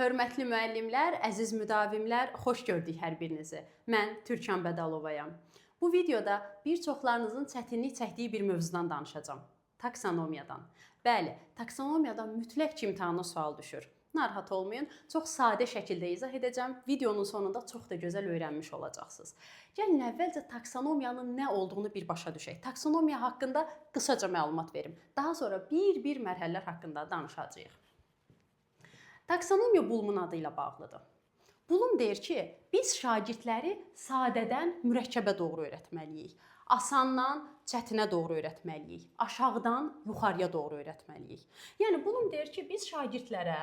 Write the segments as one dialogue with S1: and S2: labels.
S1: Hörmətli müəllimlər, əziz müdavimlər, xoş gördük hər birinizi. Mən Türkan Bədalovayam. Bu videoda bir çoxlarınızın çətinlik çəkdiyi bir mövzudan danışacağam. Taksonomiyadan. Bəli, taksonomiyadan mütləq ki imtahana sual düşür. Narahat olmayın, çox sadə şəkildə izah edəcəm. Videonun sonunda çox da gözəl öyrənmiş olacaqsınız. Gəlin əvvəlcə taksonomiyanın nə olduğunu bir başa düşək. Taksonomiya haqqında qısaca məlumat verim. Daha sonra bir mərhələlər haqqında danışacağıq. Taksonomiya Bloom'un adı ilə bağlıdır. Bloom deyir ki, biz şagirdləri sadədən mürəkkəbə doğru öyrətməliyik. Asandan çətinə doğru öyrətməliyik. Aşağıdan yuxarıya doğru öyrətməliyik. Yəni Bloom deyir ki, biz şagirdlərə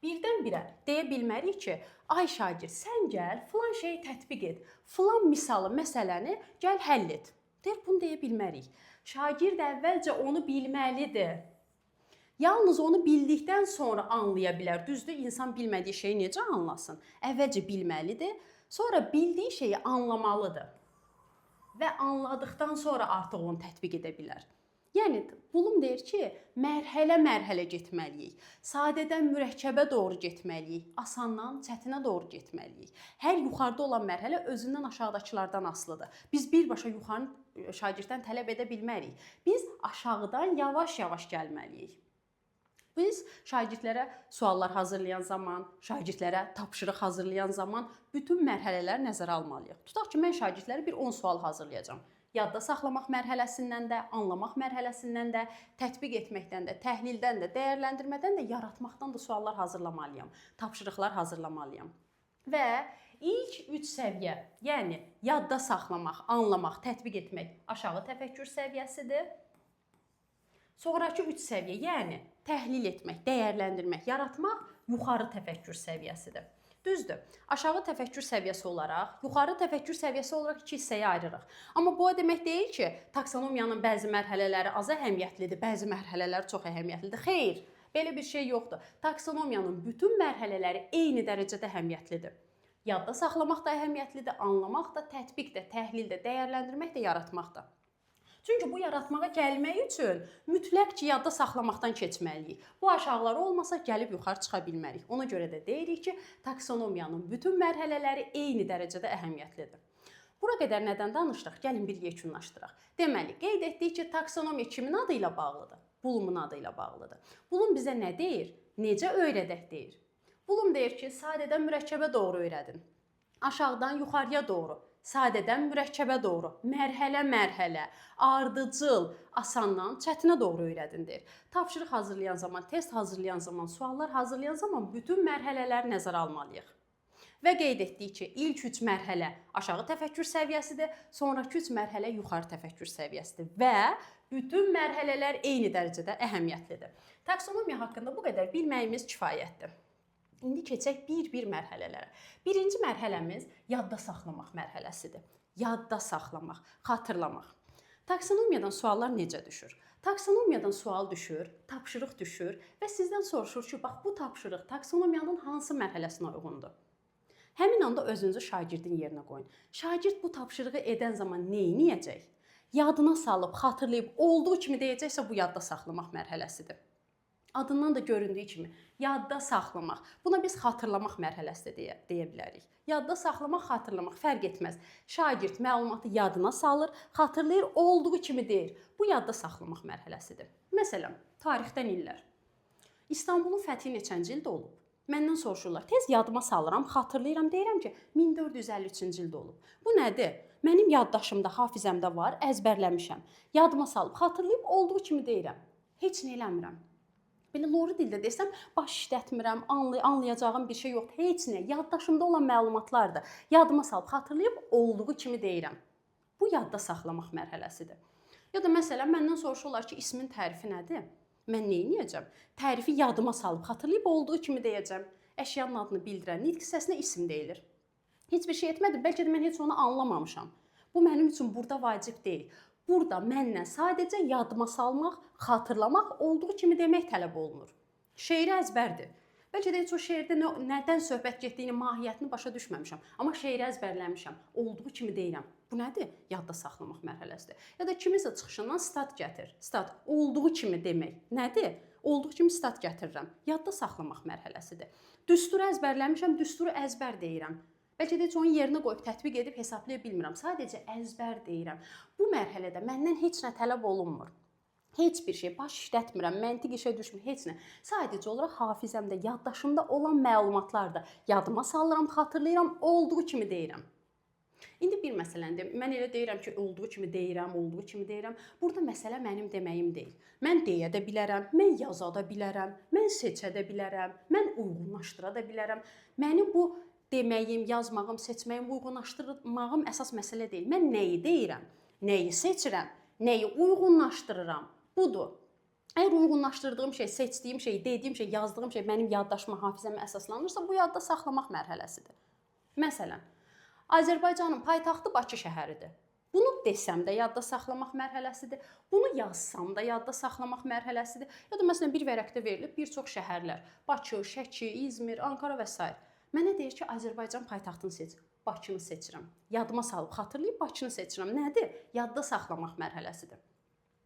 S1: birdən-birə deyə bilmərik ki, ay şagird, sən gəl, filan şeyi tətbiq et, filan misalı, məsələni gəl həll et. Deyir, bunu deyə bilmərik. Şagird əvvəlcə onu bilməlidir. Yalnız onu bildikdən sonra anlaya bilər. Düzdür, insan bilmədiyi şeyi necə anlasın? Əvvəlcə bilməlidir, sonra bildiyi şeyi anlamalıdır. Və anladıqdan sonra artıq onu tətbiq edə bilər. Yəni, Bloom deyir ki, mərhələ-mərhələ getməliyik. Sadədən mürəkkəbə doğru getməliyik. Asandan çətinə doğru getməliyik. Hər yuxarıda olan mərhələ özündən aşağıdakılardan asılıdır. Biz birbaşa yuxarı şagirddən tələb edə bilmərik. Biz aşağıdan yavaş-yavaş gəlməliyik. Biz şagirdlərə suallar hazırlayan zaman, şagirdlərə tapşırıq hazırlayan zaman bütün mərhələləri nəzərə almalıyıq. Tutaq ki, mən şagirdlərə bir 10 sual hazırlayacağam. Yadda saxlamaq mərhələsindən də, anlamaq mərhələsindən də, tətbiq etməkdən də, təhlildən də, dəyərləndirmədən də, yaratmaqdan da suallar hazırlamalıyam. Tapşırıqlar hazırlamalıyam. Və ilk 3 səviyyə, yəni yadda saxlamaq, anlamaq, tətbiq etmək aşağı təfəkkür səviyyəsidir. Sonrakı 3 səviyyə, yəni təhlil etmək, dəyərləndirmək, yaratmaq yuxarı təfəkkür səviyyəsidir. Düzdür, aşağı təfəkkür səviyyəsi olaraq, yuxarı təfəkkür səviyyəsi olaraq 2 hissəyə ayırırıq. Amma bu o demək deyil ki, taksonomiyanın bəzi mərhələləri az əhəmiyyətlidir, bəzi mərhələləri çox əhəmiyyətlidir. Xeyr, belə bir şey yoxdur. Taksonomiyanın bütün mərhələləri eyni dərəcədə əhəmiyyətlidir. Yadda saxlamaq da əhəmiyyətlidir, anlamaq da, tətbiq də, təhlil də, dəyərləndirmək də, yaratmaq da. Çünki bu yaratmağa gəlmək üçün mütləq ki, yadda saxlamaqdan keçməliyik. Bu aşağıları olmasa gəlib yuxarı çıxa bilmərik. Ona görə də deyirik ki, taksonomiyanın bütün mərhələləri eyni dərəcədə əhəmiyyətlidir. Bura qədər nədən danışdıq? Gəlin bir yekunlaşdıraq. Deməli, qeyd etdik ki, taksonomiya kimin adı ilə bağlıdır? Bloom'un adı ilə bağlıdır. Bloom bizə nə deyir? Necə öyrədək deyir? Bloom deyir ki, sadədən mürəkkəbə doğru öyrədin. Aşağıdan yuxarıya doğru. Sadədən mürəkkəbə doğru, mərhələ-mərhələ, ardıcıl, asandan çətinə doğru öyrədindir. Tapşırıq hazırlayan zaman, test hazırlayan zaman, suallar hazırlayan zaman bütün mərhələləri nəzərə almalıyıq. Və qeyd etdik ki, ilk 3 mərhələ aşağı təfəkkür səviyyəsidir, sonraki 3 mərhələ yuxarı təfəkkür səviyyəsidir və bütün mərhələlər eyni dərəcədə əhəmiyyətlidir. Taksonomiya haqqında bu qədər bilməyimiz kifayətdir. İndi keçək bir mərhələlərə. Birinci mərhələmiz yadda saxlamaq mərhələsidir. Yadda saxlamaq, xatırlamaq. Taksonomiyadan suallar necə düşür? Taksonomiyadan sual düşür, tapşırıq düşür və sizdən soruşur ki, bax bu tapşırıq taksonomiyanın hansı mərhələsinə uyğundur? Həmin anda özünüzü şagirdin yerinə qoyun. Şagird bu tapşırığı edən zaman nə edəcək? Yadına salıb, xatırlayıb, olduğu kimi deyəcəksə bu yadda saxlamaq mərhələsidir. Adından da göründüyü kimi, yadda saxlamaq. Buna biz xatırlamaq mərhələsi də deyə bilərik. Yadda saxlamaq, xatırlamaq fərq etməz. Şagird məlumatı yadına salır, xatırlayır, olduğu kimi deyir. Bu yadda saxlamaq mərhələsidir. Məsələn, tarixdən illər. İstanbulun fəthi neçənci ildə olub? Məndən soruşurlar. Tez yadıma salıram, xatırlayıram, deyirəm ki, 1453-cü ildə olub. Bu nədir? Mənim yaddaşımda, hafizəmdə var, əzbərləmişəm. Yadıma salıb, xatırlayıb, olduğu kimi deyirəm. Heç nə eləmirəm. Belə loru dildə desəm, baş işlətmirəm, anlayacağım bir şey yoxdur. Heç nə, yaddaşımda olan məlumatlardır. Yadıma salıb, xatırlayıb, olduğu kimi deyirəm. Bu yadda saxlamaq mərhələsidir. Ya da məsələn, məndən soruşurlar ki, ismin tərifi nədir? Mən nə edəcəm? Tərifi yadıma salıb, xatırlayıb, olduğu kimi deyəcəm. Əşyanın adını bildirən nitq hissəsinə isim deyilir. Heç bir şey etmədim, bəlkə də mən heç onu anlamamışam. Bu mənim üçün burada vacib deyil. Burada məndən sadəcə yadıma salmaq, xatırlamaq, olduğu kimi demək tələb olunur. Şeiri əzbərdir. Bəlkə də heç o şeirdə nədən söhbət getdiyini, mahiyyətini başa düşməmişəm. Amma şeiri əzbərləmişəm, olduğu kimi deyirəm. Bu nədir? Yadda saxlamaq mərhələsidir. Ya da kimisə çıxışından stat gətir. Stat, olduğu kimi demək. Nədir? olduğu kimi stat gətirirəm. Yadda saxlamaq mərhələsidir. Düsturu əzbərləmişəm, düsturu əzbər deyirəm. Bəlkə də heç onu yerinə qoyub tətbiq edib hesablaya bilmirəm. Sadəcə əzbər deyirəm. Bu mərhələdə məndən heç nə tələb olunmur. Heç bir şey baş işlətmirəm, məntiq işə düşmür, heç nə. Sadəcə olaraq hafizəmdə, yaddaşımda olan məlumatları da yadıma salıram, xatırlayıram, olduğu kimi deyirəm. İndi bir məsələdir. Mən elə deyirəm ki, olduğu kimi deyirəm, olduğu kimi deyirəm. Burada məsələ mənim deməyim deyil. Mən deyə də bilərəm, mən yaza da bilərəm, mən seçə də bilərəm, mən uyğunlaşdıra da bilərəm. Mənim bu deməyim, yazmağım, seçməyim, uyğunlaşdırmağım əsas məsələ deyil. Mən nəyi deyirəm, nəyi seçirəm, nəyi uyğunlaşdırıram. Budur. Əgər uyğunlaşdırdığım şey, seçdiyim şey, dediyim şey, yazdığım şey mənim yaddaşıma, hafizəmə əsaslanırsa, bu yadda saxlamaq mərhələsidir. Məsələn, Azərbaycanın paytaxtı Bakı şəhəridir. Bunu desəm də yadda saxlamaq mərhələsidir. Bunu yazsam da yadda saxlamaq mərhələsidir. Ya da məsələn bir vərəqdə verilib bir çox şəhərlər. Bakı, Şəki, İzmir, Ankara və s. Mənə deyir ki, Azərbaycan paytaxtını seç. Bakını seçirəm. Yadıma salıb xatırlayıb Bakını seçirəm. Nədir? Yadda saxlamaq mərhələsidir.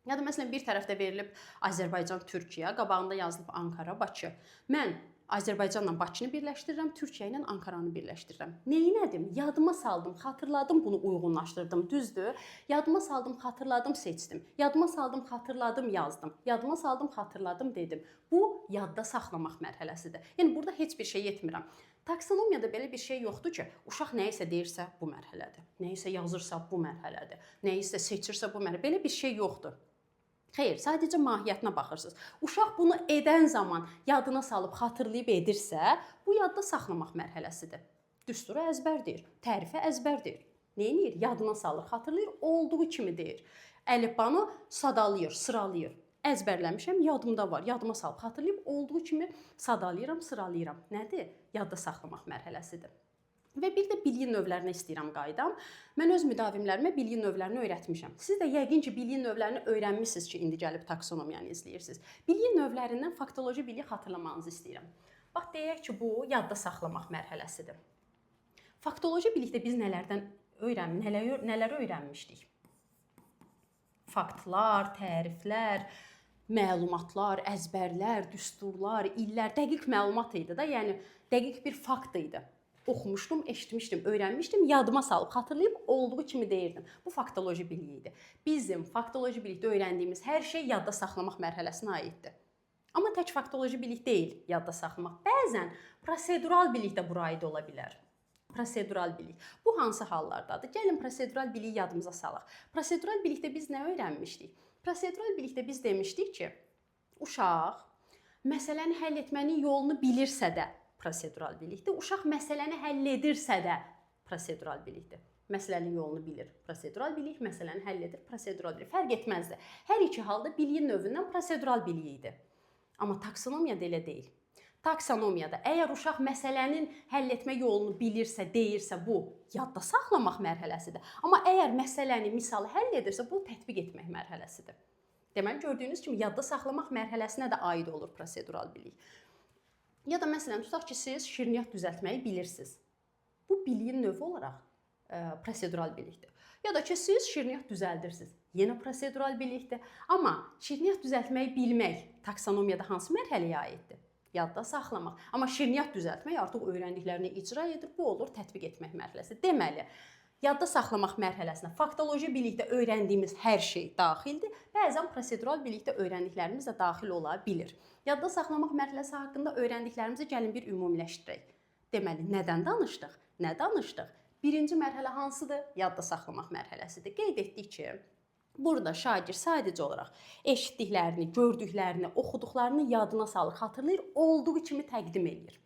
S1: Ya da məsələn bir tərəfdə verilib Azərbaycan, Türkiyə, qabağında yazılıb Ankara, Bakı. Mən Azərbaycanla Bakını birləşdirirəm, Türkiyə ilə Ankaranı birləşdirirəm. Neynədim? Yadıma saldım, xatırladım, bunu uyğunlaşdırdım, düzdür? Yadıma saldım, xatırladım, seçdim. Yadıma saldım, xatırladım, yazdım. Yadıma saldım, xatırladım, dedim. Bu yadda saxlamaq mərhələsidir. Yəni burada heç bir şey etmirəm. Taksonomiyada belə bir şey yoxdur ki, uşaq nəyisə deyirsə bu mərhələdir. Nəyisə yazırsa bu mərhələdir. Nəyisə seçirsə bu mərhələdir. Belə bir şey yoxdur. Xeyr, sadəcə mahiyyətinə baxırsınız. Uşaq bunu edən zaman yadına salıb xatırlayıb edirsə, bu yadda saxlamaq mərhələsidir. Düsturu əzbər deyir, tərifi əzbər deyir. Neyinir? Yadına salır, xatırlayır, olduğu kimi deyir. Əlifbanı sadalayır, sıralayır. Əzbərləmişəm, yadımda var. Yadıma salıb xatırlayıb, olduğu kimi sadalayıram, sıralayıram. Nədir? Yadda saxlamaq mərhələsidir. Və bir də bilgi növlərinə istəyirəm qaydam. Mən öz müdavimlərimə bilgi növlərini öyrətmişəm. Siz də yəqin ki, bilgi növlərini öyrənmisiniz ki, indi gəlib taksonomiyanı izləyirsiniz. Bilgi növlərindən faktoloji bilgi xatırlamanızı istəyirəm. Bax, deyək ki, bu yadda saxlamaq mərhələsidir. Faktoloji bilikdə biz nələr öyrənmişdik? Faktlar, təriflər, məlumatlar, əzbərlər, düsturlar, illər, dəqiq məlumat idi da, yəni dəqiq bir fakt idi. Oxumuşdum, eşitmişdim, öyrənmişdim, yadıma salıb, xatırlayıb, olduğu kimi deyirdim. Bu faktoloji bilik idi. Bizim faktoloji bilikdə öyrəndiyimiz hər şey yadda saxlamaq mərhələsinə aiddir. Amma tək faktoloji bilik deyil yadda saxlamaq. Bəzən prosedural bilik də bura aid ola bilər. Prosedural bilik. Bu hansı hallardadır? Gəlin prosedural biliyi yadımıza salaq. Prosedural bilikdə biz nə öyrənmişdik? Prosedural bilikdə biz demişdik ki, uşaq məsələni həll etmənin yolunu bilirsə də prosedural bilikdir. Uşaq məsələni həll edirsə də prosedural bilikdir. Məsələnin yolunu bilir. Prosedural bilik məsələni həll edir. Prosedural bilik. Fərq etməzdi. Hər iki halda biliyin növündən prosedural bilik idi. Amma taksonomiyada elə deyil. Taksonomiyada əgər uşaq məsələnin həll etmə yolunu bilirsə, deyirsə, bu yadda saxlamaq mərhələsidir. Amma əgər məsələni, misalı həll edirsə, bu tətbiq etmək mərhələsidir. Deməli, gördüyünüz kimi yadda saxlamaq mərhələsinə də aid olur prosedural bilik. Ya da məsələn, tutaq ki, siz şirniyyat düzəltməyi bilirsiniz. Bu biliyin növü olaraq prosedural bilikdir. Ya da ki, siz şirniyyat düzəldirsiniz. Yenə prosedural bilikdir. Amma şirniyyat düzəltməyi bilmək taksonomiyada hansı mərhələyə aiddir? Yadda saxlamaq. Amma şirniyyat düzəltmək artıq öyrəndiklərini icra edir. Bu olur tətbiq etmək mərhələsi. Deməli, yadda saxlamaq mərhələsinə faktoloji bilikdə öyrəndiyimiz hər şey daxildir. Bəzən prosedural bilikdə öyrəndiklərimiz də daxil ola bilir. Yadda saxlamaq mərhələsi haqqında öyrəndiklərimizi gəlin bir ümumiləşdirək. Deməli, nədən danışdıq? Nə danışdıq? Birinci mərhələ hansıdır? Yadda saxlamaq mərhələsidir. Qeyd etdik ki, burada şagird sadəcə olaraq eşitdiklərini, gördüklərini, oxuduqlarını yadına salır, xatırlayır, olduğu kimi təqdim edir.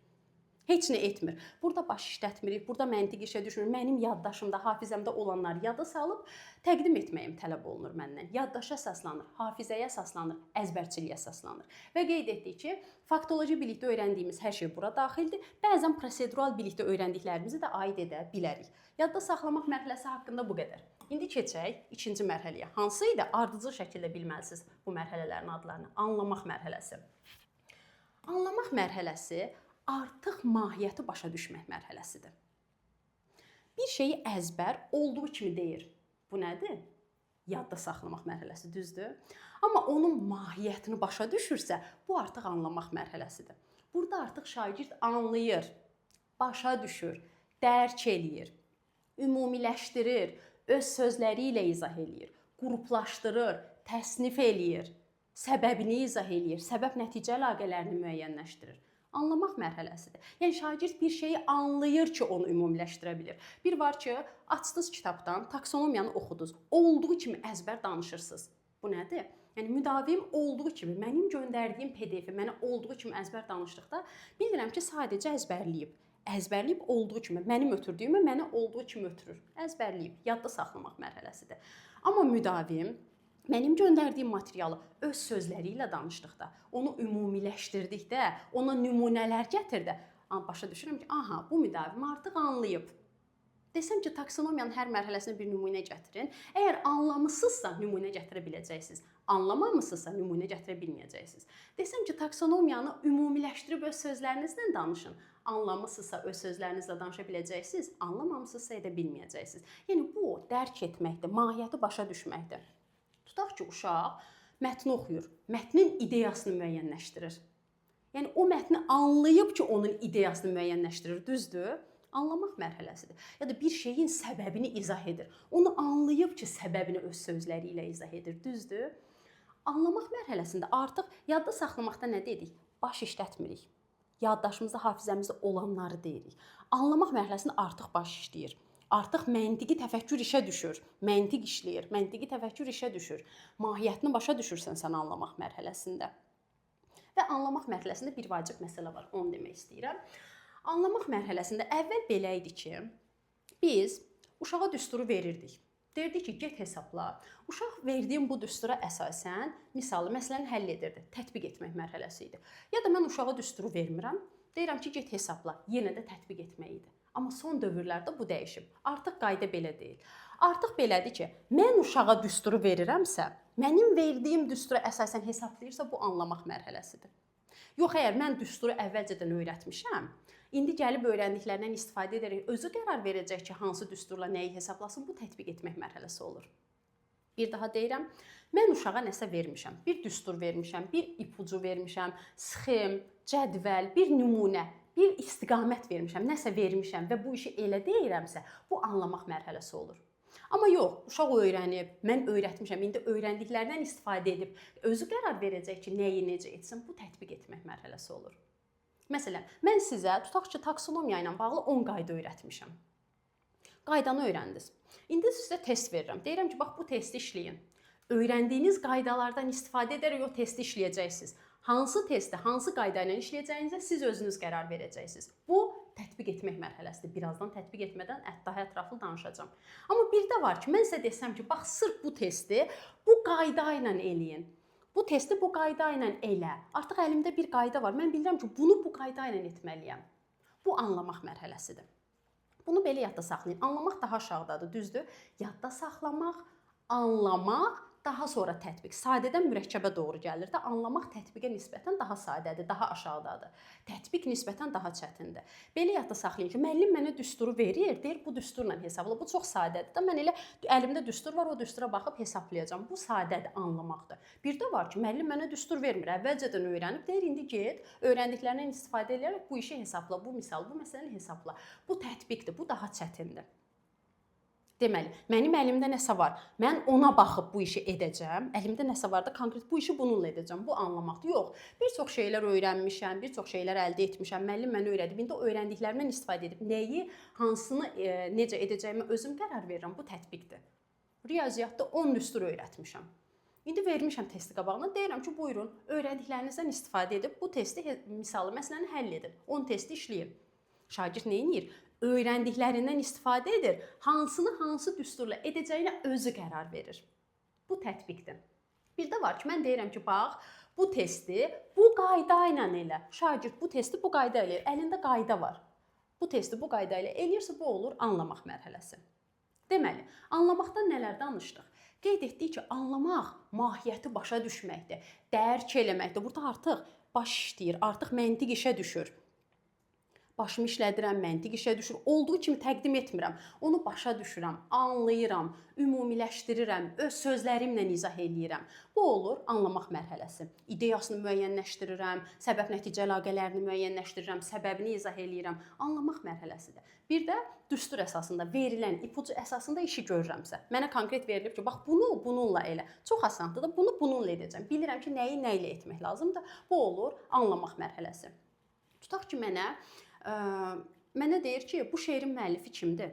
S1: Heç nə etmir. Burada baş işlətmirik, burada məntiq işə düşmür. Mənim yaddaşımda, hafizəmdə olanları yada salıb təqdim etməyim tələb olunur məndən. Yaddaşa əsaslanır, hafizəyə əsaslanır, əzbərçiliyə əsaslanır. Və qeyd etdik ki, faktoloji bilikdə öyrəndiyimiz hər şey bura daxildir. Bəzən prosedural bilikdə öyrəndiklərimizi də aid edə bilərik. Yadda saxlamaq mərhələsi haqqında bu qədər. İndi keçək ikinci mərhələyə. Hansı idi? Ardıcıl şəkildə bilməlisiniz bu mərhələlərin adlarını. Anlamaq mərhələsi. Anlamaq mərhələsi artıq mahiyyəti başa düşmək mərhələsidir. Bir şeyi əzbər olduğu kimi deyir. Bu nədir? Yadda saxlamaq mərhələsi, düzdür? Amma onun mahiyyətini başa düşürsə, bu artıq anlamaq mərhələsidir. Burada artıq şagird anlayır, başa düşür, dərk eləyir, ümumiləşdirir, öz sözləri ilə izah eləyir, qruplaşdırır, təsnif eləyir, səbəbini izah eləyir, səbəb-nəticə əlaqələrini müəyyənləşdirir. Anlamaq mərhələsidir. Yəni şagird bir şeyi anlayır ki, onu ümumiləşdirə bilir. Bir var ki, açdınız kitabdan, taksonomiyanı oxudunuz, olduğu kimi əzbər danışırsınız. Bu nədir? Yəni müdavim olduğu kimi, mənim göndərdiyim PDF-i mənə olduğu kimi əzbər danışdıqda bilirəm ki, sadəcə əzbərləyib. Əzbərləyib olduğu kimi, mənim ötürdüyümü mənə olduğu kimi ötürür. Əzbərləyib, yadda saxlamaq mərhələsidir. Amma müdavim mənim göndərdiyim materialı öz sözləri ilə danışdıqda, onu ümumiləşdirdikdə, ona nümunələr gətirdə, başa düşürəm ki, aha, bu müdavim artıq anlayıb. Desəm ki, taksonomiyanın hər mərhələsinə bir nümunə gətirin. Əgər anlamısınızsa, nümunə gətirə biləcəksiniz. Anlamamısınızsa, nümunə gətirə bilməyəcəksiniz. Desəm ki, taksonomiyanı ümumiləşdirib öz sözlərinizlə danışın. Anlamısınızsa, öz sözlərinizlə danışa biləcəksiniz. Anlamamısınızsa, edə bilməyəcəksiniz. Yəni, bu, dərk etməkdir, mahiyyəti başa düşməkdir. Tutaq ki, uşaq mətni oxuyur, mətnin ideyasını müəyyənləşdirir. Yəni, o mətni anlayıb ki, onun ideyasını müəyyənləşdirir, düzdür? Anlamaq mərhələsidir. Ya da bir şeyin səbəbini izah edir. Onu anlayıb ki, səbəbini öz sözləri ilə izah edir, düzdür? Anlamaq mərhələsində artıq yadda saxlamaqda nə dedik? Baş işlətmirik. Yaddaşımızda, hafizəmizdə olanları deyirik. Anlamaq mərhələsində artıq baş işləyir. Artıq məntiqi təfəkkür işə düşür. Məntiq işləyir, məntiqi təfəkkür işə düşür. Mahiyyətini başa düşürsən sən anlamaq mərhələsində. Və anlamaq mərhələsində bir vacib məsələ var, onu demək istəyirəm. Anlamaq mərhələsində əvvəl belə idi ki, biz uşağa düsturu verirdik. Deyirdik ki, get hesabla. Uşaq verdiyim bu düstura əsasən, misalı, məsələni həll edirdi. Tətbiq etmək mərhələsi idi. Ya da mən uşağa düsturu vermirəm, deyirəm ki, get hesabla, yenə də tətbiq etmək idi. Amma son dövrlərdə bu dəyişib. Artıq qayda belə deyil. Artıq belədir ki, mən uşağa düsturu verirəmsə, mənim verdiyim düstura əsasən hesablayırsa, bu anlamaq mərhələsidir. Yox, əgər mən düsturu əvvəlcədən öyrətmişəm, indi gəlib öyrəndiklərindən istifadə edərək özü qərar verəcək ki, hansı düsturla nəyi hesablasın, bu tətbiq etmək mərhələsi olur. Bir daha deyirəm, mən uşağa nəsə vermişəm, bir düstur vermişəm, bir ipucu vermişəm, sxem, cədvəl, bir nümunə, bir istiqamət vermişəm, nəsə vermişəm və bu işi elə deyirəmsə, bu anlamaq mərhələsi olur. Amma yox, uşaq öyrənib, mən öyrətmişəm, indi öyrəndiklərindən istifadə edib, özü qərar verəcək ki, nəyi necə etsin, bu tətbiq etmək mərhələsi olur. Məsələn, mən sizə tutaq ki, taksonomiya ilə bağlı 10 qayda öyrətmişəm. Qaydanı öyrəndiniz. İndi sizə test verirəm. Deyirəm ki, bax, bu testi işləyin. Öyrəndiyiniz qaydalardan istifadə edərək o testi işləyəcəksiniz. Hansı testi, hansı qayda ilə işləyəcəyinizə siz özünüz qərar verəcəksiniz. Bu, tətbiq etmək mərhələsidir. Birazdan tətbiq etmədən daha ətraflı danışacağam. Amma bir də var ki, mən sizə desəm ki, bax, sırf bu testi bu qayda ilə eləyin. Bu testi bu qayda ilə elə. Artıq əlimdə bir qayda var. Mən bilirəm ki, bunu bu qayda ilə etməliyəm. Bu, anlamaq mərhələsidir. Bunu belə yadda saxlayın. Anlamaq daha aşağıdadır, düzdür? Yadda saxlamaq, anlamaq, daha sonra tətbiq. Sadədən mürəkkəbə doğru gəlir də, anlamaq tətbiqə nisbətən daha sadədir, daha aşağıdadır. Tətbiq nisbətən daha çətindir. Belə yadda saxlayın ki, müəllim mənə düsturu verir, deyir bu düsturla hesabla. Bu çox sadədir də. Mən elə əlimdə düstur var, o düstura baxıb hesablayacağam. Bu sadədir, anlamaqdır. Bir də var ki, müəllim mənə düstur vermir. Əvvəlcədən öyrənib, deyir indi get, öyrəndiklərindən istifadə edərək bu işi hesabla, bu misal, bu məsələni hesabla. Bu tətbiqdir, bu daha çətindir. Deməli, mənim əlimdə nəsə var, mən ona baxıb bu işi edəcəm, əlimdə nəsə var da konkret bu işi bununla edəcəm, bu anlamaqdır. Yox, bir çox şeylər öyrənmişəm, bir çox şeylər əldə etmişəm, müəllim mənə öyrədib, indi o öyrəndiklərimdən istifadə edib, nəyi, hansını necə edəcəyimi özüm qərar verirəm, bu tətbiqdir. Riyaziyyatda 10 düstur öyrətmişəm. İndi vermişəm testi qabağına, deyirəm ki, buyurun, öyrəndiklərinizdən istifadə edib bu testi, misalı, məsələni həll edin, 10 testi işləyin. Şagird nə edir? Öyrəndiklərindən istifadə edir, hansını hansı düsturla edəcəyinə özü qərar verir. Bu tətbiqdir. Bir də var ki, mən deyirəm ki, bax, bu testi bu qayda ilə elə. Şagird bu testi bu qayda ilə eləyir. Əlində qayda var. Bu testi bu qayda ilə eləyirsə, bu olur anlamaq mərhələsi. Deməli, anlamaqdan nələr danışdıq? Qeyd etdik ki, anlamaq mahiyyəti başa düşməkdir, dərk eləməkdir. Burada artıq baş işləyir, artıq məntiq işə düşür. başımı işlədirəm, məntiq işə düşür, olduğu kimi təqdim etmirəm. Onu başa düşürəm, anlayıram, ümumiləşdirirəm, öz sözlərimlə izah eləyirəm. Bu olur anlamaq mərhələsi. İdeyasını müəyyənləşdirirəm, səbəb-nəticə əlaqələrini müəyyənləşdirirəm, səbəbini izah eləyirəm. Anlamaq mərhələsidir. Bir də düstur əsasında verilən ipucu əsasında işi görürəmsə, mənə konkret verilib ki, bax bunu bununla elə. Çox asandır da bunu bununla edəcəm. Bilirəm ki, nəyi nə ilə etmək lazımdır. Bu olur anlamaq mərhələsi. Tutaq ki, mənə deyir ki, bu şeirin müəllifi kimdir?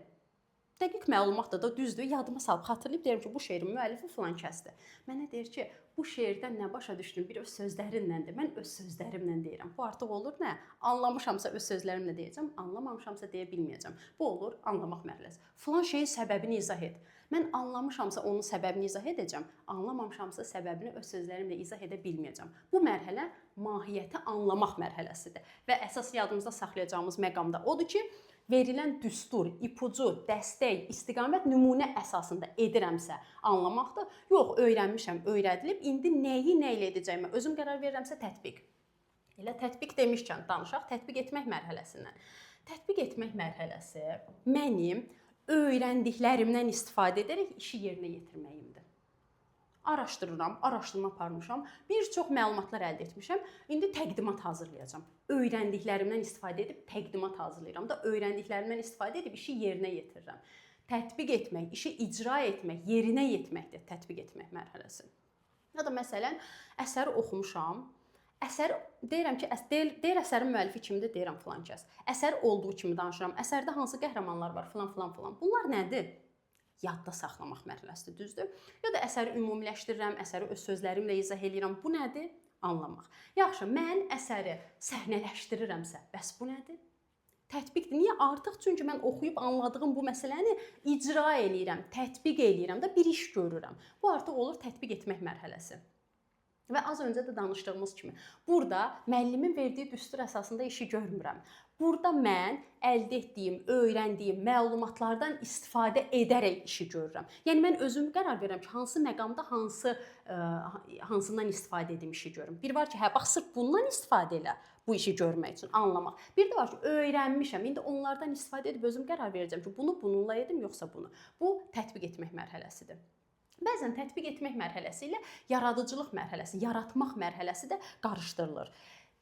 S1: Dəqiq məlumat da düzdür, yadıma salıb xatırlayıb deyirəm ki, bu şeirin müəllifi filan kəsdir. Mənə deyir ki, bu şeirdən nə başa düşdün? Bir öz sözlərinləndir. Mən öz sözlərimlə deyirəm. Bu artıq olur nə? Anlamışamsa öz sözlərimlə deyəcəm, anlamamışamsa deyə bilməyəcəm. Bu olur anlamaq mərhələsi. Filan şeyin səbəbini izah et. Mən anlamışamsa onun səbəbini izah edəcəm, anlamamışamsa səbəbini öz sözlərimlə izah edə bilməyəcəm. Bu mərhələ mahiyyəti anlamaq mərhələsidir və əsas yadımızda saxlayacağımız məqamda odur ki, verilən düstur, ipucu, dəstək, istiqamət nümunə əsasında edirəmsə anlamaqdır. Yox, öyrənmişəm, öyrədilib, indi nəyi nə ilə edəcəyimə özüm qərar verirəmsə tətbiq. Elə tətbiq demişkən danışaq, tətbiq etmək mərhələsindən. Tətbiq etmək mərhələsi mənim öyrəndiklərimdən istifadə edərək işi yerinə yetirməyimdir. Araşdırıram, araşdırma aparmışam, bir çox məlumatlar əldə etmişəm, indi təqdimat hazırlayacağam. Öyrəndiklərimdən istifadə edib təqdimat hazırlayıram da, öyrəndiklərimdən istifadə edib işi yerinə yetirirəm. Tətbiq etmək, işi icra etmək, yerinə yetməkdir tətbiq etmək mərhələsi. Ya da məsələn, əsəri oxumuşam, deyirəm ki, deyir əsərin müəllifi kimdir? Deyirəm filan kəs. Əsər olduğu kimi danışıram. Əsərdə hansı qəhrəmanlar var? Filan. Bunlar nədir? Yadda saxlamaq mərhələsidir, düzdür? Ya da əsəri ümumiləşdirirəm, əsəri öz sözlərimlə izah eləyirəm. Bu nədir? Anlamaq. Yaxşı, mən əsəri səhnələşdirirəmsə, bəs bu nədir? Tətbiqdir. Niyə? Artıq çünki mən oxuyub anladığım bu məsələni icra eləyirəm, tətbiq eləyirəm də bir iş görürəm. Bu artıq olur tətbiq etmək mərhələsi. Və az öncə də danışdığımız kimi, burada müəllimin verdiyi düstur əsasında işi görmürəm. Burada mən əldə etdiyim, öyrəndiyim məlumatlardan istifadə edərək işi görürəm. Yəni mən özüm qərar verirəm ki, hansı məqamda hansından istifadə edim işi görürəm. Bir var ki, hə bax sırf bundan istifadə elə bu işi görmək üçün, anlamaq. Bir də var ki, öyrənmişəm. İndi onlardan istifadə edib özüm qərar verəcəm ki, bunu bununla edim yoxsa bunu. Bu tətbiq etmək mərhələsidir. Bəzən tətbiq etmək mərhələsi ilə yaradıcılıq mərhələsi, yaratmaq mərhələsi də qarışdırılır.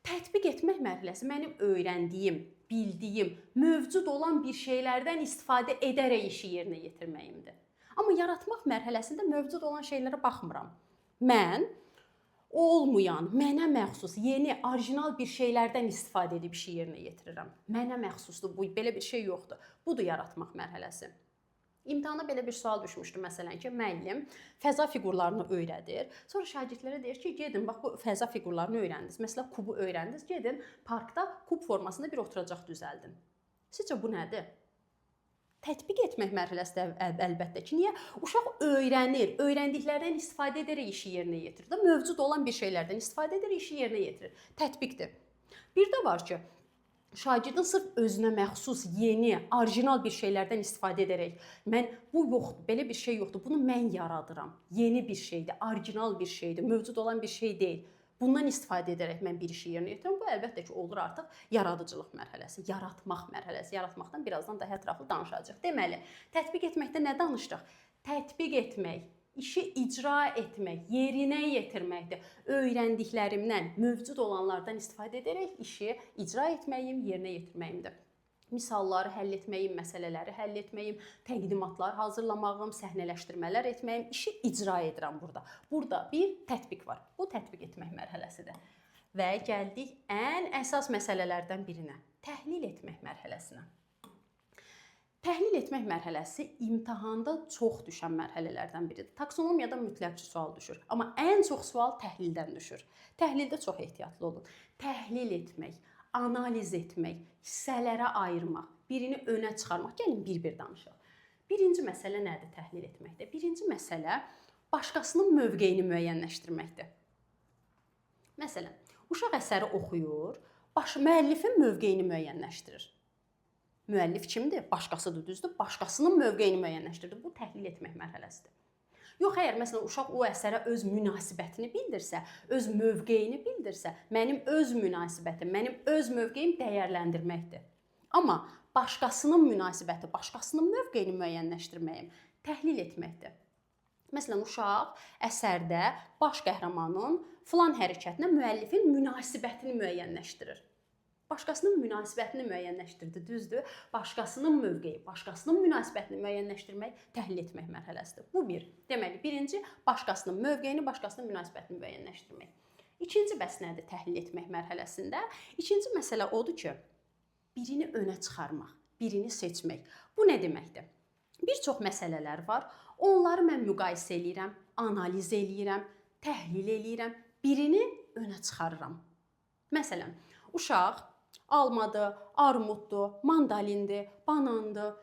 S1: Tətbiq etmək mərhələsi mənim öyrəndiyim, bildiyim, mövcud olan bir şeylərdən istifadə edərək işi yerinə yetirməyimdir. Amma yaratmaq mərhələsində mövcud olan şeylərə baxmıram. Mən olmayan, mənə məxsus, yeni, orijinal bir şeylərdən istifadə edib işi yerinə yetirirəm. Mənə məxsusdur, belə bir şey yoxdur. Budur yaratmaq mərhələsi. İmtahana belə bir sual düşmüşdü, məsələn ki, müəllim fəza fiqurlarını öyrədir. Sonra şagirdlərə deyir ki, gedin, bax bu fəza fiqurlarını öyrəndiniz. Məsələn, kubu öyrəndiniz, gedin parkda kub formasında bir oturacaq düzəldin. Sizcə bu nədir? Tətbiq etmək mərhələsi də əlbəttə ki, niyə? Uşaq öyrənir, öyrəndiklərdən istifadə edərək işi yerinə yetirir. Mövcud olan bir şeylərdən istifadə edərək işi yerinə yetirir. Tətbiqdir. Bir də var ki, şagirdin sırf özünə məxsus, yeni, orijinal bir şeylərdən istifadə edərək, mən bu yoxdur, belə bir şey yoxdur, bunu mən yaradıram. Yeni bir şeydir, orijinal bir şeydir, mövcud olan bir şey deyil. Bundan istifadə edərək mən bir işi yerinə yetirirəm. Bu əlbəttə ki, olur artıq yaradıcılıq mərhələsi, yaratmaq mərhələsi. Yaratmaqdan birazdan daha ətraflı danışacağıq. Deməli, tətbiq etməkdə nə danışdıq? Tətbiq etmək, işi icra etmək, yerinə yetirməkdir. Öyrəndiklərimdən, mövcud olanlardan istifadə edərək işi icra etməyim, yerinə yetirməyimdir. Misalları həll etməyim, məsələləri həll etməyim, təqdimatlar hazırlamağım, səhnələşdirmələr etməyim, işi icra edirəm burada. Burada bir tətbiq var. Bu tətbiq etmək mərhələsidir. Və gəldik ən əsas məsələlərdən birinə, təhlil etmək mərhələsinə. Təhlil etmək mərhələsi imtahanda çox düşən mərhələlərdən biridir. Taksonomiyada mütləqçi sual düşür, amma ən çox sual təhlildən düşür. Təhlildə çox ehtiyatlı olun. Təhlil etmək, analiz etmək, hissələrə ayırmaq, birini önə çıxarmaq. Gəlin bir-bir danışaq. Birinci məsələ nədir təhlil etməkdə? Birinci məsələ başqasının mövqeyini müəyyənləşdirməkdir. Məsələn, uşaq əsəri oxuyur, müəllifin mövqeyini müəyyənləşdirir. Müəllif kimdir? Başqasıdır, düzdür? Başqasının mövqeyini müəyyənləşdirir. Bu təhlil etmək mərhələsidir. Yox, əgər məsələn uşaq o əsərə öz münasibətini bildirsə, öz mövqeyini bildirsə, mənim öz münasibətim, mənim öz mövqeyim dəyərləndirməkdir. Amma başqasının münasibəti, başqasının mövqeyini müəyyənləşdirməyim təhlil etməkdir. Məsələn, uşaq əsərdə baş qəhrəmanın filan hərəkətinə müəllifin münasibətini müəyyənləşdirir. Başqasının münasibətini müəyyənləşdirdi, düzdür? Başqasının mövqeyi, başqasının münasibətini müəyyənləşdirmək təhlil etmək mərhələsidir. Bu bir. Deməli, birinci başqasının mövqeyini, başqasının münasibətini müəyyənləşdirmək. İkinci bəs nədir təhlil etmək mərhələsində? İkinci məsələ odur ki, birini önə çıxarmaq, birini seçmək. Bu nə deməkdir? Bir çox məsələlər var. Onları mən müqayisə eləyirəm, analiz eləyirəm, təhlil eləyirəm, birini önə çıxarıram. Məsələn, uşaq almadır, armuddur, mandalindir, banandır.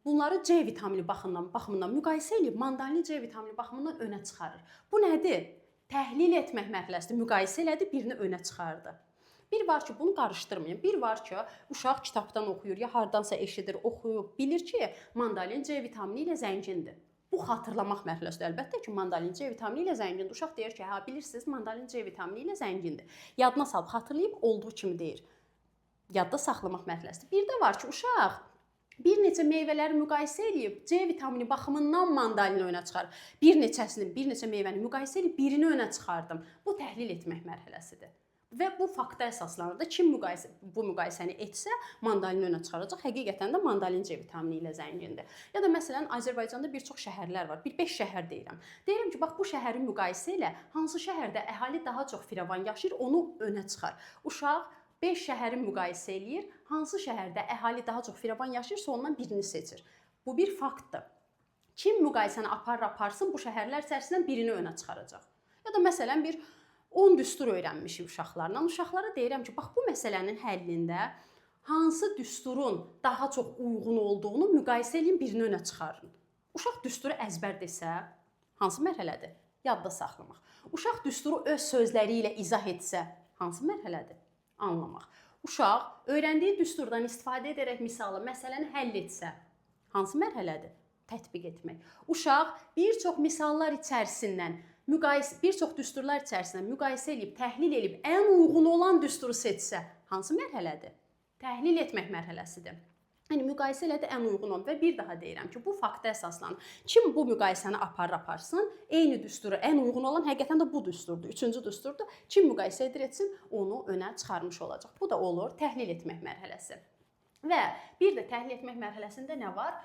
S1: Bunları C vitamini baxımından müqayisə eləyib, mandalini C vitamini baxımından önə çıxarır. Bu nədir? Təhlil etmək mərhələsində müqayisə elədi, birini önə çıxardı. Bir var ki, bunu qarışdırmayın. Bir var ki, uşaq kitabdan oxuyur, ya hardansa eşidir, oxuyub, bilir ki, mandalin C vitamini ilə zəngindir. Bu xatırlamaq mərhələsidir. Əlbəttə ki, mandalin C vitamini ilə zəngindir. Uşaq deyir ki, hə, bilirsiniz, mandalin C vitamini ilə zəngindir. Yadına salıb, xatırlayıb, olduğu kimi deyir. Yadda saxlamaq mərhələsidir. Bir də var ki, uşaq bir neçə meyvələri müqayisə edib, C vitamini baxımından mandalini önə çıxarır. Bir neçə meyvəni müqayisə edib, birini önə çıxardım. Bu təhlil etmək mərhələsidir. Və bu fakta əsaslanır da, kim bu müqayisəni etsə, mandalini önə çıxaracaq. Həqiqətən də mandalin C vitamini ilə zəngindir. Ya da məsələn, Azərbaycanda bir çox şəhərlər var. Bir 5 şəhər deyirəm. Deyirəm ki, bax bu şəhəri müqayisə ilə hansı şəhərdə əhali daha çox firavan yaşayır, onu önə çıxar. Uşaq 5 şəhəri müqayisə eləyir, hansı şəhərdə əhali daha çox firavan yaşayırsa, ondan birini seçir. Bu bir faktdır. Kim müqayisəni aparsın, bu şəhərlər içərisindən birini önə çıxaracaq. Ya da məsələn, bir 10 düstur öyrənmişik uşaqlarla. Uşaqlara deyirəm ki, bax bu məsələnin həllində hansı düsturun daha çox uyğun olduğunu müqayisə edin, birini önə çıxarın. Uşaq düsturu əzbər desə, hansı mərhələdir? Yadda saxlamaq. Uşaq düsturu öz sözləri ilə izah etsə, hansı mərhələdir? Anlamaq. Uşaq öyrəndiyi düsturdan istifadə edərək misalı məsələni həll etsə, hansı mərhələdir? Tətbiq etmək. Uşaq bir çox misallar içərisindən bir çox düsturlar içərisindən müqayisə edib, təhlil edib, ən uyğun olan düsturu seçsə, hansı mərhələdir? Təhlil etmək mərhələsidir. Yəni, müqayisə elədi, ən uyğun olan. Və bir daha deyirəm ki, bu fakta əsaslanır. Kim bu müqayisəni aparsın, eyni düsturu, ən uyğun olan həqiqətən də bu düsturdur, üçüncü düsturdur. Kim müqayisə etsin, onu önə çıxarmış olacaq. Bu da olur təhlil etmək mərhələsi. Və bir də təhlil etmək mərhələsində nə var?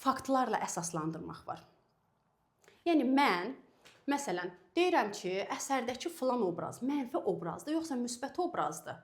S1: Faktlarla əsaslandırmaq var. Yəni, məsələn, deyirəm ki, əsərdəki filan obraz mənfi obrazdır, yoxsa müsbət obrazdır.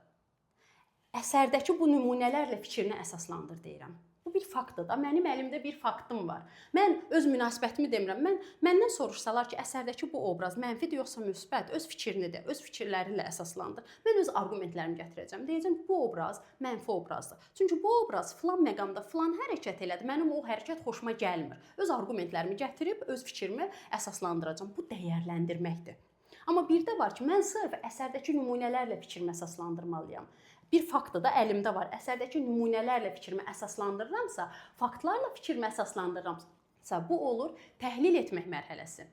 S1: Əsərdəki bu nümunələrlə fikrini əsaslandır deyirəm. Bu bir faktdır da. Mənim əlimdə bir faktım var. Mən öz münasibətimi demirəm. Məndən soruşsalar ki, əsərdəki bu obraz mənfidir yoxsa müsbət, öz fikrini də, öz fikirləri ilə əsaslandır. Mən öz arqumentlərimi gətirəcəm. Deyəcəm ki, bu obraz mənfi obrazdır. Çünki bu obraz filan məqamda filan hərəkət elədi. Mənim o hərəkət xoşuma gəlmir. Öz arqumentlərimi gətirib, öz fikrimi əsaslandıracam. Bu dəyərləndirməkdir. Amma bir də var ki, mən sırf əsərdəki nümunələrlə fikrimi əsaslandırmalıyam. Bir faktı da əlimdə var. Əsərdəki nümunələrlə fikrimi əsaslandırıramsa, faktlarla fikrimi əsaslandırıramsa, bu olur təhlil etmək mərhələsi.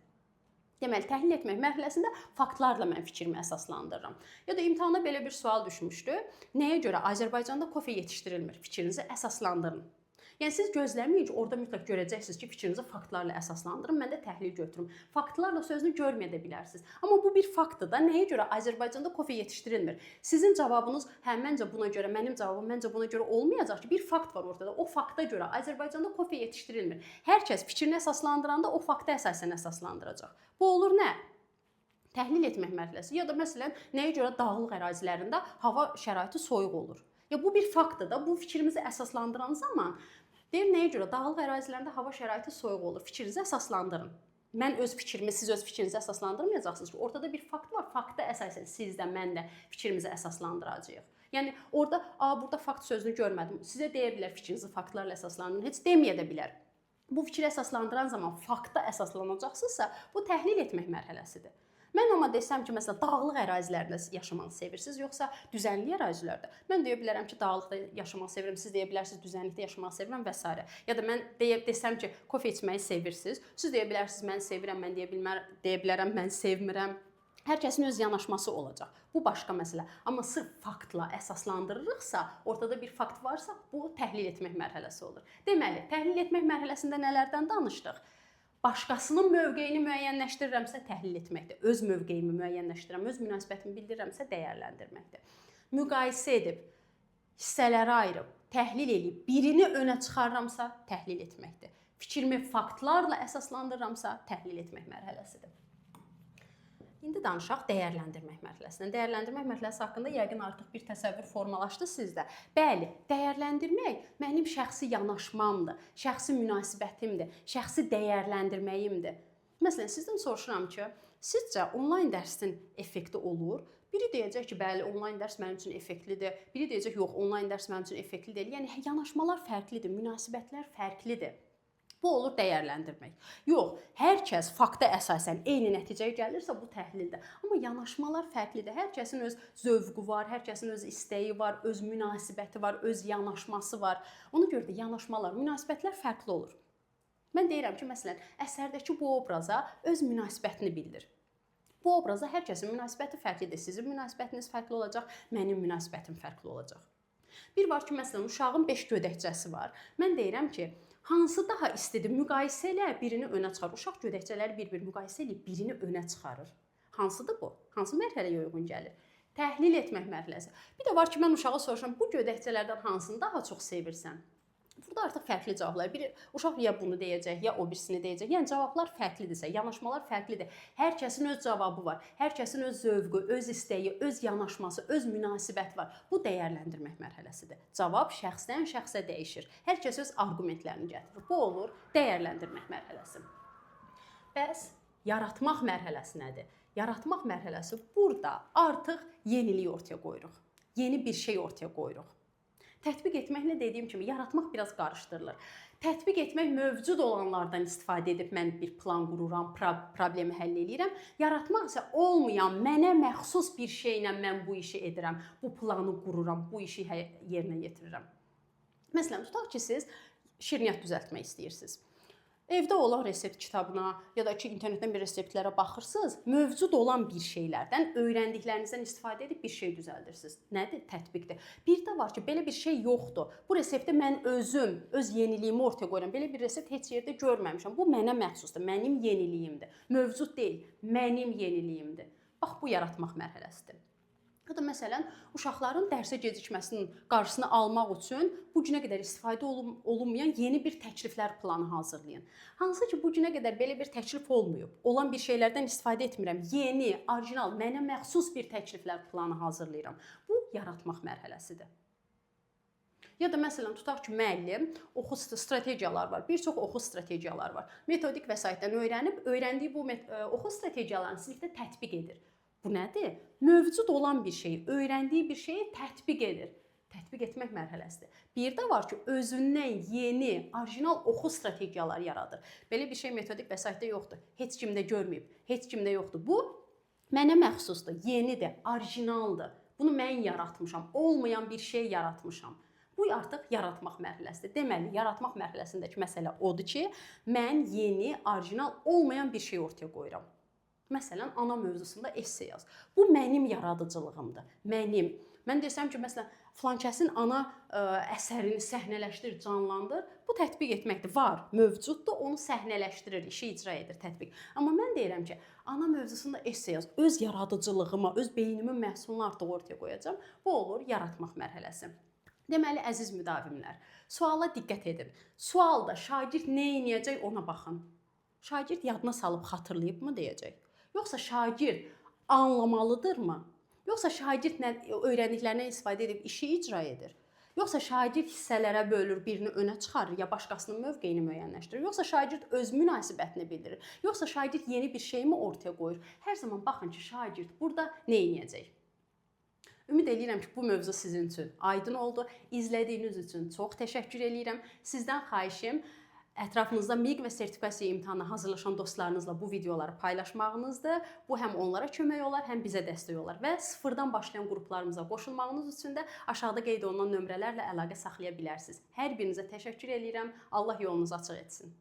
S1: Deməli, təhlil etmək mərhələsində faktlarla mən fikrimi əsaslandırıram. Ya da imtahana belə bir sual düşmüşdü. Nəyə görə Azərbaycanda kofe yetişdirilmir? Fikrinizi əsaslandırın. Yəni, siz gözləməyin ki, orada mütləq görəcəksiniz ki, fikrinizi faktlarla əsaslandırın, mən də təhlil götürüm. Faktlarla sözünü görməyə də bilərsiniz. Amma bu bir faktdır da, nəyə görə Azərbaycanda kofe yetişdirilmir? Sizin cavabınız, hə, məncə buna görə, mənim cavabım məncə buna görə olmayacaq ki, bir fakt var ortada. O fakta görə Azərbaycanda kofe yetişdirilmir. Hər kəs fikrini əsaslandıranda o fakta əsasən əsaslandıracaq. Bu olur nə? Təhlil etmək mərhələsi. Ya da məsələn, nəyə görə dağlıq ərazilərində hava şəraiti soyuq olur? Ya, bu bir faktdır da, bu fikrimizi əsaslandıran zaman deyir, nəyə görə? Dağlıq ərazilərində hava şəraiti soyuq olur. Fikrinizi əsaslandırın. Mən öz fikrimi, siz öz fikrinizi əsaslandırmayacaqsınız ki, ortada bir fakt var. Fakta əsasən siz də, mən də fikrimizi əsaslandıracağıq. Yəni, orada, burada fakt sözünü görmədim. Sizə deyə bilər fikrinizi faktlarla əsaslandırın. Heç deməyə də bilər. Bu fikri əsaslandıran zaman fakta əsaslanacaqsınızsa, bu təhlil etmək mərhələsidir. Mən amma desəm ki, məsələn, dağlıq ərazilərdə yaşamanı sevirsiniz, yoxsa düzənlik ərazilərdə? Mən deyə bilərəm ki, dağlıqda yaşamanı sevirəm, siz deyə bilərsiniz, düzənlikdə yaşamanı sevirəm və s. Ya da mən desəm ki, kofe içməyi sevirsiniz, siz deyə bilərsiniz, mən sevirəm, mən deyə bilərəm, mən sevmirəm. Hər kəsin öz yanaşması olacaq. Bu başqa məsələ. Amma sırf faktla əsaslandırırıqsa, ortada bir fakt varsa, bu təhlil etmək mərhələsi olur. Deməli, təhlil etmək mərhələsində nələrdən danışdıq? Başqasının mövqeyini müəyyənləşdirirəmsə təhlil etməkdir. Öz mövqeyimi müəyyənləşdirirəm, öz münasibətimi bildirirəmsə dəyərləndirməkdir. Müqayisə edib, hissələrə ayırıb, təhlil edib, birini önə çıxarıramsa təhlil etməkdir. Fikrimi faktlarla əsaslandırıramsa təhlil etmək mərhələsidir. İndi danışaq dəyərləndirmək mərhələsindən. Dəyərləndirmək mərhələsi haqqında yəqin artıq bir təsəvvür formalaşdı sizdə. Bəli, dəyərləndirmək mənim şəxsi yanaşmamdır, şəxsi münasibətimdir, şəxsi dəyərləndirməyimdir. Məsələn, sizdən soruşuram ki, sizcə onlayn dərsin effekti olur? Biri deyəcək ki, bəli, onlayn dərs mənim üçün effektlidir. Biri deyəcək, yox, onlayn dərs mənim üçün effektli deyil. Yəni, yanaşmalar fərqlidir, münasibətlər fərqlidir. Bu olur dəyərləndirmək. Yox, hər kəs fakta əsasən eyni nəticəyə gəlirsə bu təhlildir. Amma yanaşmalar fərqlidir. Hər kəsin öz zövqü var, hər kəsin öz istəyi var, öz münasibəti var, öz yanaşması var. Ona görə də yanaşmalar, münasibətlər fərqli olur. Mən deyirəm ki, məsələn, əsərdəki bu obraza öz münasibətini bildir. Bu obraza hər kəsin münasibəti fərqlidir. Sizin münasibətiniz fərqli olacaq, mənim münasibətim fərqli olacaq. Bir var ki, məsələn, uşağın 5 gödəkcəsi var. Mən deyirəm ki, hansı daha istidir? Müqayisə ilə birini önə çıxarır. Uşaq gödəkçələri bir-bir müqayisə ilə birini önə çıxarır. Hansıdır bu? Hansı mərhələyə uyğun gəlir? Təhlil etmək mərhələsi. Bir də var ki, mən uşağa soruşuram, bu gödəkçələrdən hansını daha çox sevirsən? Burada artıq fərqli cavablar. Bir uşaq ya bunu deyəcək, ya o birisini deyəcək. Yəni cavablar fərqlidirsə, yanaşmalar fərqlidir. Hər kəsin öz cavabı var. Hər kəsin öz zövqü, öz istəyi, öz yanaşması, öz münasibəti var. Bu dəyərləndirmək mərhələsidir. Cavab şəxsdən şəxsə dəyişir. Hər kəs öz arqumentlərini gətirir. Bu olur dəyərləndirmək mərhələsi. Bəs yaratmaq mərhələsi nədir? Yaratmaq mərhələsi burada artıq yenilik ortaya qoyuruq. Yeni bir şey ortaya qoyuruq. Tətbiq etməklə dediyim kimi yaratmaq biraz qarışdırılır. Tətbiq etmək mövcud olanlardan istifadə edib mən bir plan qururam, problemi həll edirəm. Yaratmaq isə olmayan, mənə məxsus bir şeylə mən bu işi edirəm, bu planı qururam, bu işi yerinə yetirirəm. Məsələn, tutaq ki, siz şirniyyat düzəltmək istəyirsiniz. Evdə olan resept kitabına ya da ki, internetdən bir reseptlərə baxırsınız, mövcud olan bir şeylərdən, öyrəndiklərinizdən istifadə edib bir şey düzəldirsiniz. Nədir? Tətbiqdir. Bir də var ki, belə bir şey yoxdur. Bu reseptdə mən özüm, öz yeniliyimi ortaya qoyuram. Belə bir resept heç yerdə görməmişəm. Bu mənə məxsusdur, mənim yeniliyimdir. Mövcud deyil, mənim yeniliyimdir. Bax, bu yaratmaq mərhələsidir. Ya da məsələn, uşaqların dərsə gecikməsinin qarşısını almaq üçün bu günə qədər istifadə olunmayan yeni bir təkliflər planı hazırlayın. Hansı ki, bu günə qədər belə bir təklif olmayıb, olan bir şeylərdən istifadə etmirəm, yeni, orijinal, mənə məxsus bir təkliflər planı hazırlayıram. Bu, yaratmaq mərhələsidir. Ya da məsələn, tutaq ki, müəllim oxu strategiyalar var, bir çox oxu strategiyalar var. Metodik vəsaitdən öyrənib, öyrəndiyi bu oxu strategiyalarını sinifdə tətbiq edir. Bu nədir? Mövcud olan bir şeyi, öyrəndiyi bir şeyi tətbiq edir. Tətbiq etmək mərhələsidir. Bir də var ki, özündən yeni, orijinal oxu strategiyalar yaradır. Belə bir şey metodik vəsaitdə yoxdur. Heç kimdə görməyib, heç kimdə yoxdur. Bu, mənə məxsusdur, yenidir, orijinaldır. Bunu mən yaratmışam, olmayan bir şey yaratmışam. Bu artıq yaratmaq mərhələsidir. Deməli, yaratmaq mərhələsindəki məsələ odur ki, mən yeni, orijinal olmayan bir şey ortaya qoyuram. Məsələn, ana mövzusunda esse yaz. Bu mənim yaradıcılığımdır. Mənim. Mən desəm ki, məsələn, filankəsin ana əsərini səhnələşdir, canlandır. Bu tətbiq etməkdir. Var, mövcuddur, onu səhnələşdirir, işi icra edir, tətbiq. Amma mən deyirəm ki, ana mövzusunda esse yaz. Öz yaradıcılığıma, öz beynimin məhsulunu artıq ortaya qoyacağam. Bu olur yaratmaq mərhələsi. Deməli, əziz müdavimlər, suala diqqət edin. Sualda şagird nə edəcək ona baxın. Şagird yadına salıb xatırlayıb mı deyəcək? Yoxsa şagird anlamalıdırmı? Yoxsa şagird öyrəndiklərindən istifadə edib işi icra edir? Yoxsa şagird hissələrə bölür, birini önə çıxarır, ya başqasının mövqeyini müəyyənləşdirir? Yoxsa şagird öz münasibətini bildirir? Yoxsa şagird yeni bir şeymi ortaya qoyur? Hər zaman baxın ki, şagird burada nə edəcək? Ümid edirəm ki, bu mövzu sizin üçün aydın oldu. İzlədiyiniz üçün çox təşəkkür edirəm. Sizdən xahişim, ətrafınızda MİQ və sertifikasiya imtahanına hazırlaşan dostlarınızla bu videoları paylaşmağınızdır. Bu həm onlara kömək olar, həm bizə dəstək olar və sıfırdan başlayan qruplarımıza qoşulmağınız üçün də aşağıda qeyd olunan nömrələrlə əlaqə saxlaya bilərsiniz. Hər birinizə təşəkkür edirəm. Allah yolunuzu açıq etsin.